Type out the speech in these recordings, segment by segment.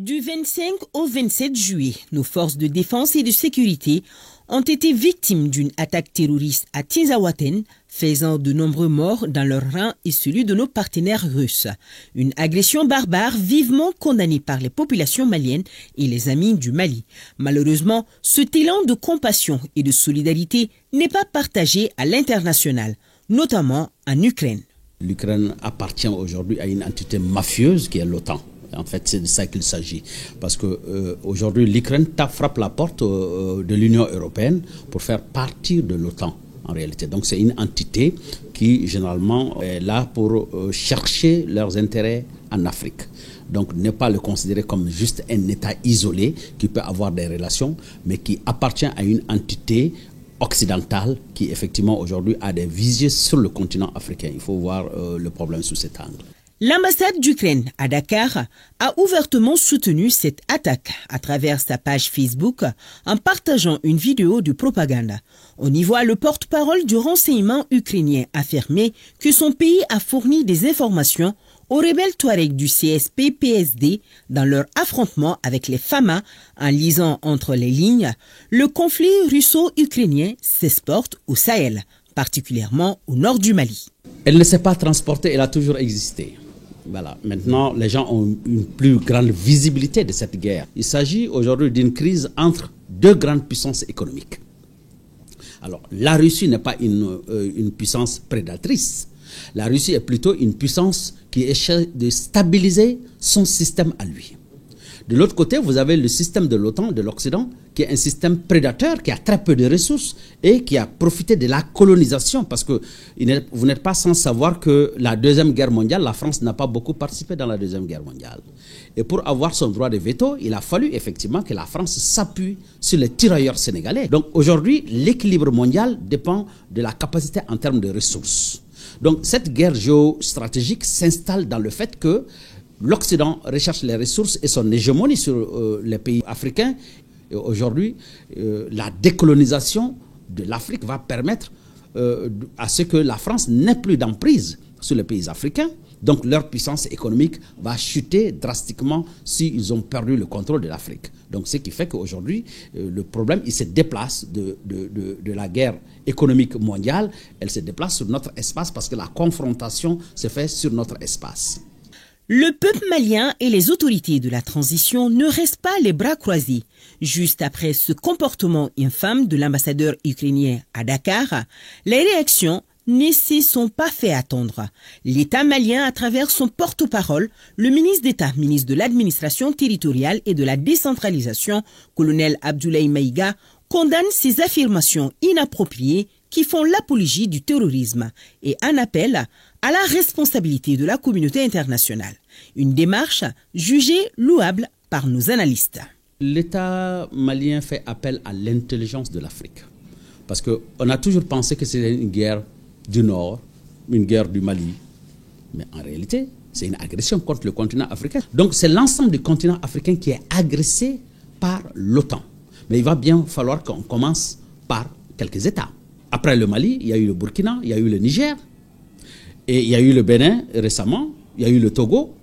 Du 25 au 27 juillet, nos forces de défense et de sécurité ont été victimes d'une attaque terroriste à Tinzaouaten, faisant de nombreux morts dans leur rang et celui de nos partenaires russes. Une agression barbare vivement condamnée par les populations maliennes et les amis du Mali. Malheureusement, ce élan de compassion et de solidarité n'est pas partagé à l'international, notamment en Ukraine. L'Ukraine appartient aujourd'hui à une entité mafieuse qui est l'OTAN. En fait, c'est de ça qu'il s'agit. Parce qu'aujourd'hui, l'Ukraine frappe la porte de l'Union européenne pour faire partie de l'OTAN, en réalité. Donc, c'est une entité qui, généralement, est là pour chercher leurs intérêts en Afrique. Donc, ne pas le considérer comme juste un État isolé qui peut avoir des relations, mais qui appartient à une entité occidentale qui, effectivement, aujourd'hui, a des visées sur le continent africain. Il faut voir le problème sous cet angle. L'ambassade d'Ukraine à Dakar a ouvertement soutenu cette attaque à travers sa page Facebook en partageant une vidéo de propagande. On y voit le porte-parole du renseignement ukrainien affirmer que son pays a fourni des informations aux rebelles Touaregs du CSP-PSD dans leur affrontement avec les FAMA. En lisant entre les lignes, le conflit russo-ukrainien s'exporte au Sahel, particulièrement au nord du Mali. Elle ne s'est pas transportée, elle a toujours existé. Voilà. Maintenant, les gens ont une plus grande visibilité de cette guerre. Il s'agit aujourd'hui d'une crise entre deux grandes puissances économiques. Alors, la Russie n'est pas une puissance prédatrice. La Russie est plutôt une puissance qui essaie de stabiliser son système à lui. De l'autre côté, vous avez le système de l'OTAN, de l'Occident, qui est un système prédateur, qui a très peu de ressources et qui a profité de la colonisation. Parce que vous n'êtes pas sans savoir que la Deuxième Guerre mondiale, la France n'a pas beaucoup participé dans la Deuxième Guerre mondiale. Et pour avoir son droit de veto, il a fallu effectivement que la France s'appuie sur les tirailleurs sénégalais. Donc aujourd'hui, l'équilibre mondial dépend de la capacité en termes de ressources. Donc cette guerre géostratégique s'installe dans le fait que l'Occident recherche les ressources et son hégémonie sur les pays africains. Et aujourd'hui, la décolonisation de l'Afrique va permettre à ce que la France n'ait plus d'emprise sur les pays africains. Donc leur puissance économique va chuter drastiquement s'ils ont perdu le contrôle de l'Afrique. Donc ce qui fait qu'aujourd'hui, le problème, il se déplace de la guerre économique mondiale, elle se déplace sur notre espace parce que la confrontation se fait sur notre espace. Le peuple malien et les autorités de la transition ne restent pas les bras croisés. Juste après ce comportement infâme de l'ambassadeur ukrainien à Dakar, les réactions ne se sont pas fait attendre. L'État malien, à travers son porte-parole, le ministre d'État, ministre de l'administration territoriale et de la décentralisation, colonel Abdoulaye Maïga, condamne ces affirmations inappropriées qui font l'apologie du terrorisme et en appelle à la responsabilité de la communauté internationale. Une démarche jugée louable par nos analystes. L'État malien fait appel à l'intelligence de l'Afrique. Parce qu'on a toujours pensé que c'était une guerre du Nord, une guerre du Mali. Mais en réalité, c'est une agression contre le continent africain. Donc c'est l'ensemble du continent africain qui est agressé par l'OTAN. Mais il va bien falloir qu'on commence par quelques États. Après le Mali, il y a eu le Burkina, il y a eu le Niger, et il y a eu le Bénin récemment, il y a eu le Togo.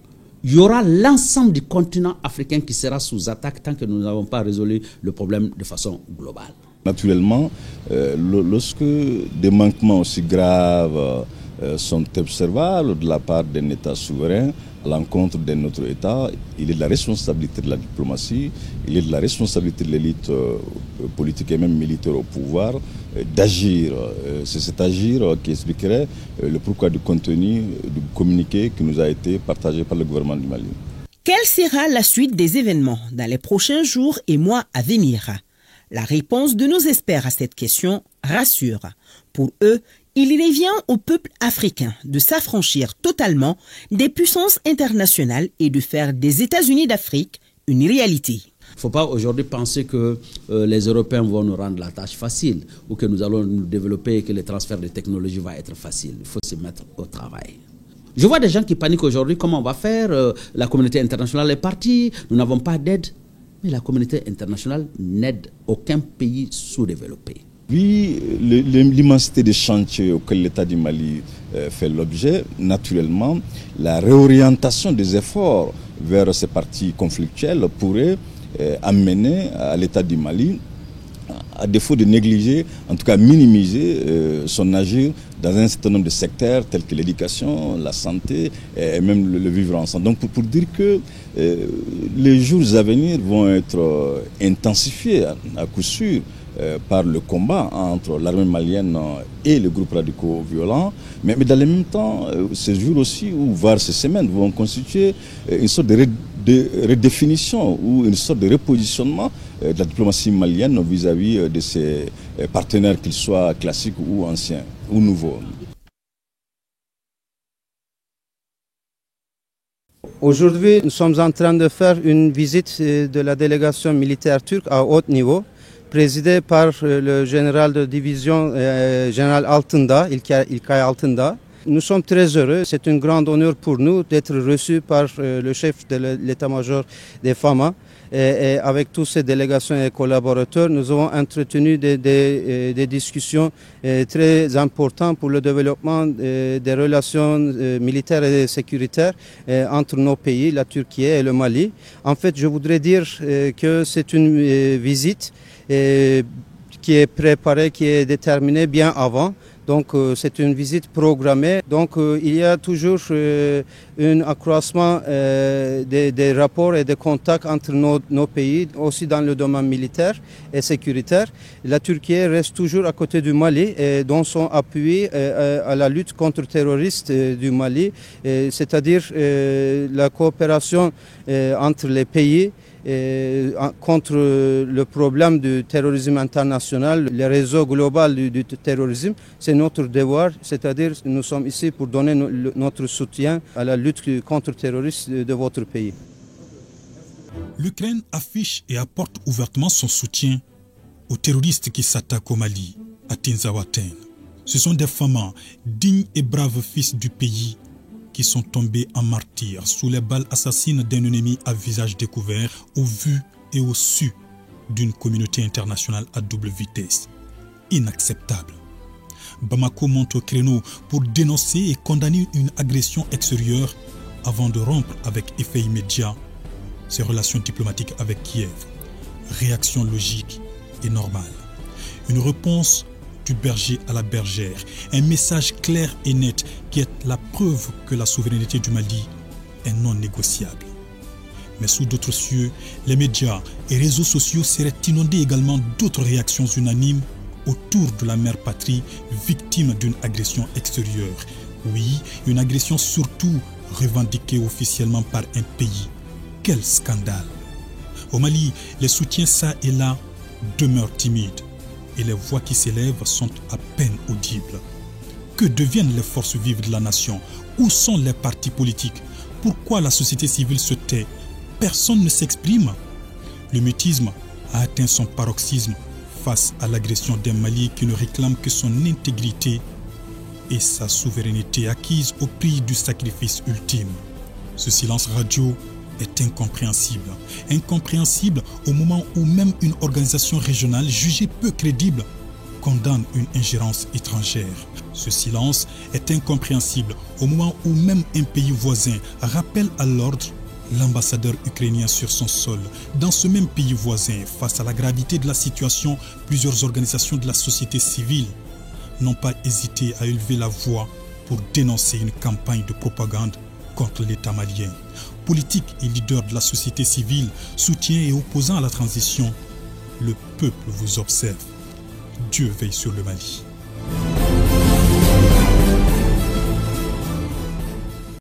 Il y aura l'ensemble du continent africain qui sera sous attaque tant que nous n'avons pas résolu le problème de façon globale. Naturellement, lorsque des manquements aussi graves sont observables de la part d'un État souverain à l'encontre d'un autre État, il est de la responsabilité de la diplomatie, il est de la responsabilité de l'élite politique et même militaire au pouvoir d'agir. C'est cet agir qui expliquerait le pourquoi du contenu du communiqué qui nous a été partagé par le gouvernement du Mali. Quelle sera la suite des événements dans les prochains jours et mois à venir? La réponse de nos experts à cette question rassure. Pour eux, il revient au peuple africain de s'affranchir totalement des puissances internationales et de faire des États-Unis d'Afrique une réalité. Il ne faut pas aujourd'hui penser que les Européens vont nous rendre la tâche facile ou que nous allons nous développer et que le transfert de technologie va être facile. Il faut se mettre au travail. Je vois des gens qui paniquent aujourd'hui. Comment on va faire? La communauté internationale est partie, nous n'avons pas d'aide. Mais la communauté internationale n'aide aucun pays sous-développé. Oui, l'immensité des chantiers auxquels l'État du Mali fait l'objet, naturellement, la réorientation des efforts vers ces parties conflictuelles pourrait amener à l'État du Mali, à défaut de négliger, en tout cas minimiser son agir dans un certain nombre de secteurs tels que l'éducation, la santé et même le vivre ensemble. Donc pour dire que les jours à venir vont être intensifiés à coup sûr par le combat entre l'armée malienne et les groupes radicaux violents, mais dans le même temps, ces jours aussi, ou voire ces semaines, vont constituer une sorte de redéfinition ou une sorte de repositionnement de la diplomatie malienne vis-à-vis de ses partenaires, qu'ils soient classiques ou anciens ou nouveaux. Aujourd'hui, nous sommes en train de faire une visite de la délégation militaire turque à haut niveau, présidée par le général de division, général Altındağ, İlkay Altındağ. Nous sommes très heureux, c'est un grand honneur pour nous d'être reçus par le chef de l'état-major des FAMA. Et avec toutes ces délégations et collaborateurs, nous avons entretenu des discussions très importantes pour le développement des relations militaires et sécuritaires entre nos pays, la Turquie et le Mali. En fait, je voudrais dire que c'est une visite qui est préparée, qui est déterminée bien avant. Donc c'est une visite programmée. Donc il y a toujours un accroissement des rapports et des contacts entre nos pays, aussi dans le domaine militaire et sécuritaire. La Turquie reste toujours à côté du Mali et dans son appui à la lutte contre les terroristes du Mali, c'est-à-dire la coopération entre les pays contre le problème du terrorisme international, le réseau global du terrorisme, c'est notre devoir, c'est-à-dire nous sommes ici pour donner notre soutien à la lutte contre le terrorisme de votre pays. L'Ukraine affiche et apporte ouvertement son soutien aux terroristes qui s'attaquent au Mali, à Tinzaouaten. Ce sont des femmes dignes et braves fils du pays qui sont tombés en martyrs sous les balles assassines d'un ennemi à visage découvert, au vu et au su d'une communauté internationale à double vitesse. Inacceptable. Bamako monte au créneau pour dénoncer et condamner une agression extérieure avant de rompre avec effet immédiat ses relations diplomatiques avec Kiev. Réaction logique et normale. Une réponse du berger à la bergère, un message clair et net qui est la preuve que la souveraineté du Mali est non négociable. Mais sous d'autres cieux, les médias et réseaux sociaux seraient inondés également d'autres réactions unanimes autour de la mère patrie victime d'une agression extérieure. Oui, une agression surtout revendiquée officiellement par un pays. Quel scandale! Au Mali, les soutiens ça et là demeurent timides et les voix qui s'élèvent sont à peine audibles. Que deviennent les forces vives de la nation? Où sont les partis politiques? Pourquoi la société civile se tait? Personne ne s'exprime. Le mutisme a atteint son paroxysme face à l'agression d'un Mali qui ne réclame que son intégrité et sa souveraineté acquise au prix du sacrifice ultime. Ce silence radio est incompréhensible. Incompréhensible au moment où même une organisation régionale jugée peu crédible condamne une ingérence étrangère. Ce silence est incompréhensible au moment où même un pays voisin rappelle à l'ordre l'ambassadeur ukrainien sur son sol. Dans ce même pays voisin, face à la gravité de la situation, plusieurs organisations de la société civile n'ont pas hésité à élever la voix pour dénoncer une campagne de propagande contre l'État malien. Politiques et leaders de la société civile, soutiens et opposants à la transition, le peuple vous observe. Dieu veille sur le Mali.